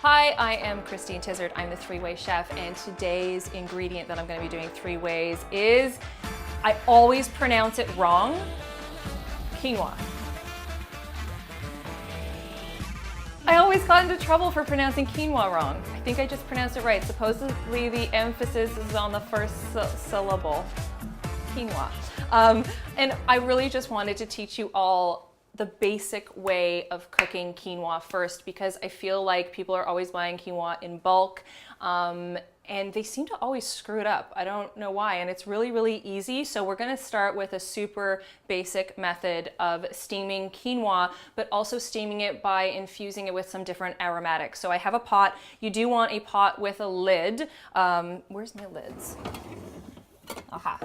Hi, I am Christine Tizzard. I'm the three-way chef, and today's ingredient that I'm going to be doing 3 ways is, I always pronounce it wrong, quinoa. I always got into trouble for pronouncing quinoa wrong. I think I just pronounced it right. Supposedly the emphasis is on the first syllable, quinoa. And I really just wanted to teach you all the basic way of cooking quinoa first, because I feel like people are always buying quinoa in bulk and they seem to always screw it up. I don't know why, and it's really, really easy. So we're gonna start with a super basic method of steaming quinoa, but also steaming it by infusing it with some different aromatics. So I have a pot. You do want a pot with a lid. Where's my lids? Aha.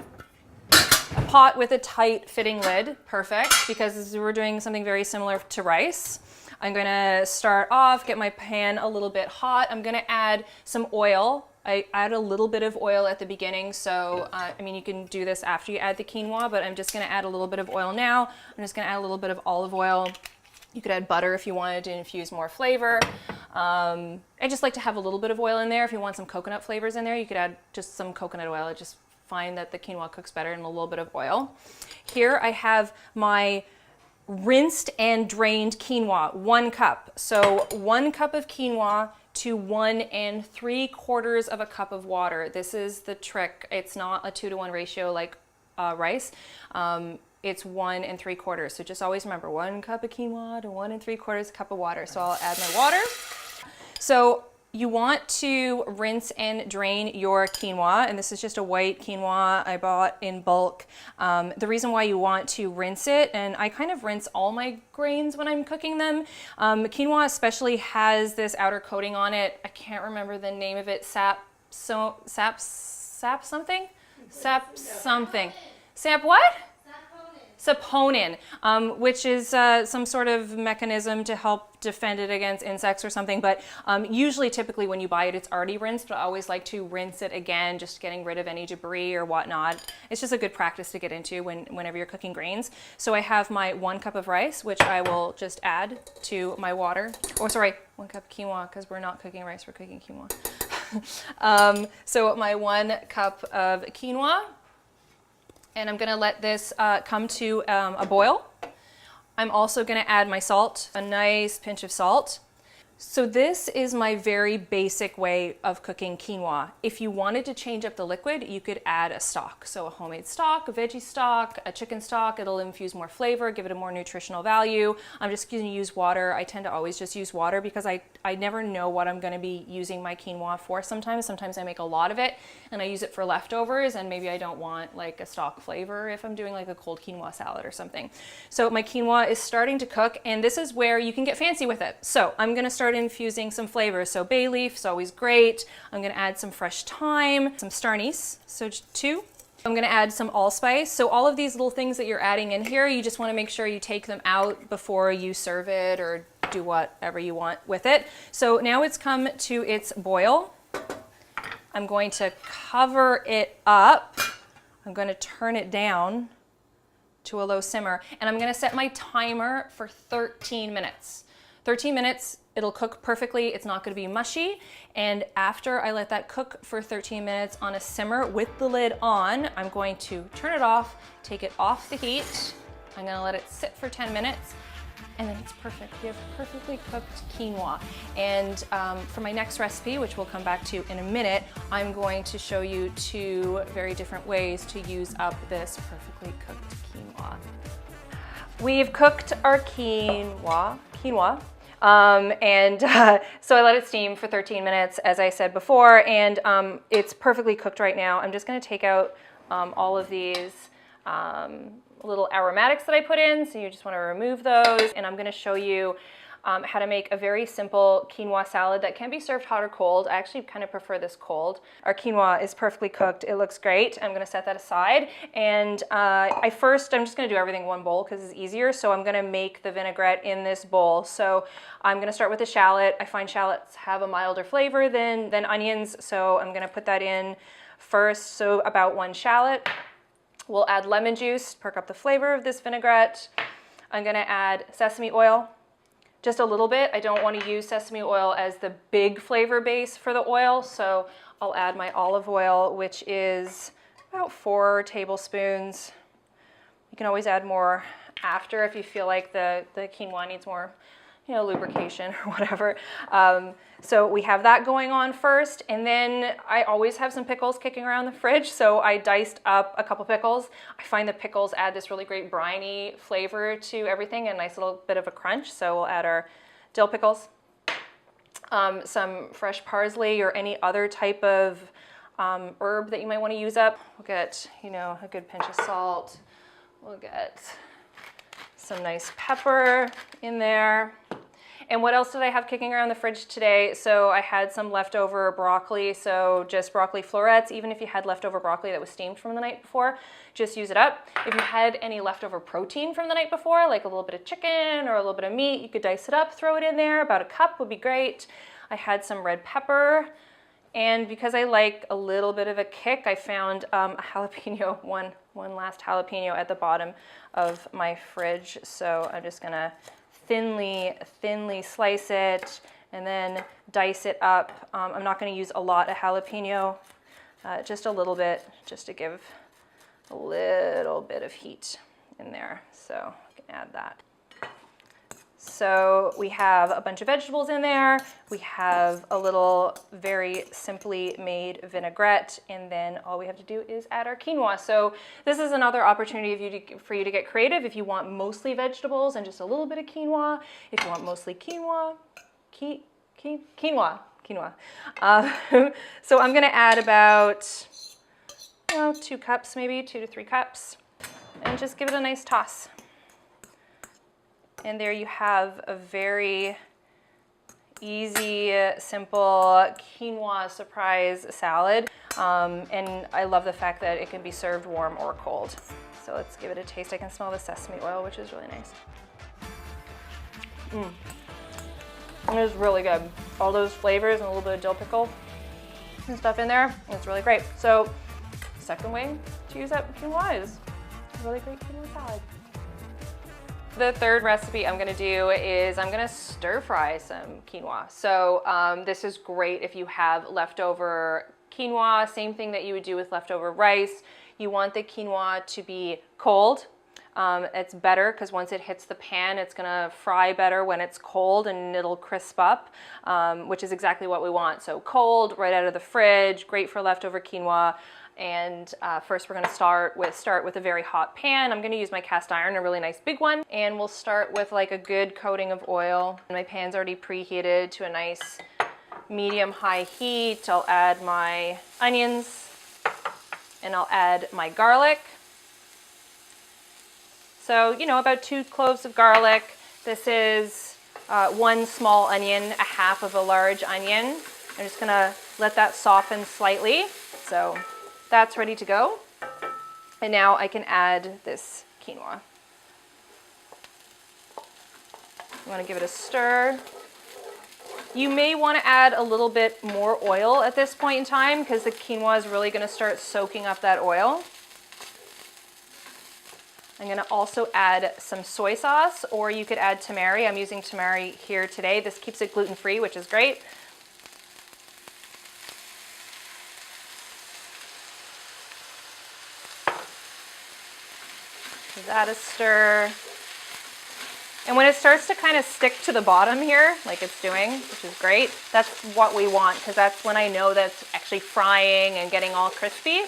A pot with a tight fitting lid, perfect, because we're doing something very similar to rice. I'm gonna start off, get my pan a little bit hot. I'm gonna add some oil. I add a little bit of oil at the beginning, so I mean, you can do this after you add the quinoa, but I'm just gonna add a little bit of oil now. I'm just gonna add a little bit of olive oil. You could add butter if you wanted to infuse more flavor. I just like to have a little bit of oil in there. If you want some coconut flavors in there, you could add just some coconut oil. I just find that the quinoa cooks better in a little bit of oil. Here I have my rinsed and drained quinoa, 1 cup. So 1 cup of quinoa to 1 3/4 cup of water. This is the trick. It's not a 2-to-1 ratio like rice. It's 1 3/4. So just always remember 1 cup of quinoa to 1 3/4 cup of water. So I'll add my water. So you want to rinse and drain your quinoa, and this is just a white quinoa I bought in bulk. The reason why you want to rinse it, and I kind of rinse all my grains when I'm cooking them. Quinoa especially has this outer coating on it. I can't remember the name of it. Sap something? Sap what? Saponin, which is some sort of mechanism to help defend it against insects or something. But usually, typically when you buy it, it's already rinsed, but I always like to rinse it again, just getting rid of any debris or whatnot. It's just a good practice to get into whenever you're cooking grains. So I have my 1 cup of rice, which I will just add to my water. Or sorry, 1 cup of quinoa, because we're not cooking rice, we're cooking quinoa. So my 1 cup of quinoa. And I'm gonna let this come to a boil. I'm also gonna add my salt, a nice pinch of salt. So this is my very basic way of cooking quinoa. If you wanted to change up the liquid, you could add a stock. So a homemade stock, a veggie stock, a chicken stock. It'll infuse more flavor, give it a more nutritional value. I'm just gonna use water. I tend to always just use water because I never know what I'm gonna be using my quinoa for sometimes. Sometimes I make a lot of it and I use it for leftovers, and maybe I don't want like a stock flavor if I'm doing like a cold quinoa salad or something. So my quinoa is starting to cook, and this is where you can get fancy with it. So I'm gonna start infusing some flavors. So bay leaf is always great. I'm gonna add some fresh thyme, some star anise, so 2. I'm gonna add some allspice. So all of these little things that you're adding in here, you just wanna make sure you take them out before you serve it or do whatever you want with it. So now it's come to its boil. I'm going to cover it up. I'm gonna turn it down to a low simmer, and I'm gonna set my timer for 13 minutes. 13 minutes, it'll cook perfectly. It's not gonna be mushy. And after I let that cook for 13 minutes on a simmer with the lid on, I'm going to turn it off, take it off the heat. I'm gonna let it sit for 10 minutes, and then it's perfect. We have perfectly cooked quinoa. And for my next recipe, which we'll come back to in a minute, I'm going to show you 2 very different ways to use up this perfectly cooked quinoa. We've cooked our quinoa. So I let it steam for 13 minutes, as I said before, and it's perfectly cooked right now. I'm just gonna take out all of these little aromatics that I put in, so you just wanna remove those, and I'm gonna show you how to make a very simple quinoa salad that can be served hot or cold. I actually kind of prefer this cold. Our quinoa is perfectly cooked. It looks great. I'm gonna set that aside. And I'm just gonna do everything in one bowl because it's easier. So I'm gonna make the vinaigrette in this bowl. So I'm gonna start with the shallot. I find shallots have a milder flavor than onions. So I'm gonna put that in first. So about 1 shallot. We'll add lemon juice, perk up the flavor of this vinaigrette. I'm gonna add sesame oil, just a little bit. I don't want to use sesame oil as the big flavor base for the oil, so I'll add my olive oil, which is about 4 tablespoons. You can always add more after if you feel like the quinoa needs more, you know, lubrication or whatever. So we have that going on first, and then I always have some pickles kicking around the fridge, so I diced up a couple pickles. I find the pickles add this really great briny flavor to everything and a nice little bit of a crunch, so we'll add our dill pickles, some fresh parsley or any other type of herb that you might want to use up. We'll get, you know, a good pinch of salt. We'll get some nice pepper in there. And what else did I have kicking around the fridge today? So I had some leftover broccoli, so just broccoli florets. Even if you had leftover broccoli that was steamed from the night before, just use it up. If you had any leftover protein from the night before, like a little bit of chicken or a little bit of meat, you could dice it up, throw it in there. About a cup would be great. I had some red pepper. And because I like a little bit of a kick, I found a jalapeno, one last jalapeno at the bottom of my fridge. So I'm just gonna thinly slice it and then dice it up. I'm not gonna use a lot of jalapeno, just a little bit, just to give a little bit of heat in there. So I can add that. So we have a bunch of vegetables in there. We have a little very simply made vinaigrette, and then all we have to do is add our quinoa. So this is another opportunity for you to get creative. If you want mostly vegetables and just a little bit of quinoa, if you want mostly quinoa. So I'm gonna add about 2 cups, maybe 2 to 3 cups, and just give it a nice toss. And there you have a very easy, simple quinoa surprise salad. And I love the fact that it can be served warm or cold. So let's give it a taste. I can smell the sesame oil, which is really nice. It is really good. All those flavors and a little bit of dill pickle and stuff in there. It's really great. So second way to use that quinoa is a really great quinoa salad. The third recipe I'm gonna do is I'm gonna stir fry some quinoa. So this is great if you have leftover quinoa, same thing that you would do with leftover rice. You want the quinoa to be cold. It's better because once it hits the pan, it's gonna fry better when it's cold and it'll crisp up, which is exactly what we want. So cold, right out of the fridge, great for leftover quinoa. And first we're gonna start with a very hot pan. I'm gonna use my cast iron, a really nice big one. And we'll start with like a good coating of oil. My pan's already preheated to a nice medium-high heat. I'll add my onions and I'll add my garlic. So, you know, about 2 cloves of garlic. This is 1 small onion, a half of a large onion. I'm just gonna let that soften slightly. So that's ready to go. And now I can add this quinoa. You want to give it a stir. You may want to add a little bit more oil at this point in time because the quinoa is really going to start soaking up that oil. I'm going to also add some soy sauce, or you could add tamari. I'm using tamari here today. This keeps it gluten-free, which is great. Give that a stir. And when it starts to kind of stick to the bottom here, like it's doing, which is great, that's what we want, because that's when I know that it's actually frying and getting all crispy.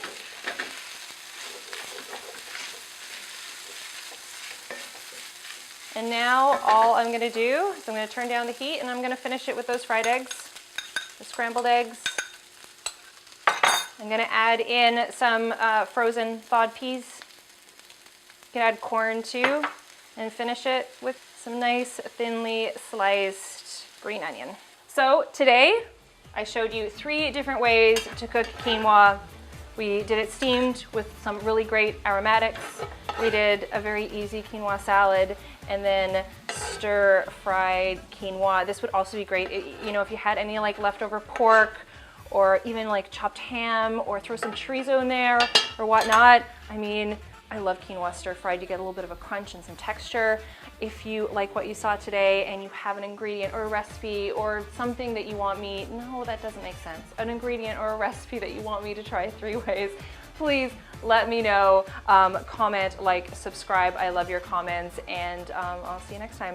And now all I'm going to do is I'm going to turn down the heat and I'm going to finish it with those fried eggs, the scrambled eggs. I'm going to add in some frozen thawed peas. You can add corn too, and finish it with some nice thinly sliced green onion. So today I showed you 3 different ways to cook quinoa. We did it steamed with some really great aromatics. We did a very easy quinoa salad, and then stir fried quinoa. This would also be great, you know, if you had any like leftover pork or even like chopped ham, or throw some chorizo in there or whatnot. I mean, I love quinoa stir fried. You get a little bit of a crunch and some texture. If you like what you saw today and you have an ingredient or a recipe or something that you want me, no, that doesn't make sense, an ingredient or a recipe that you want me to try 3 ways, please let me know. Comment, like, subscribe. I love your comments, and I'll see you next time.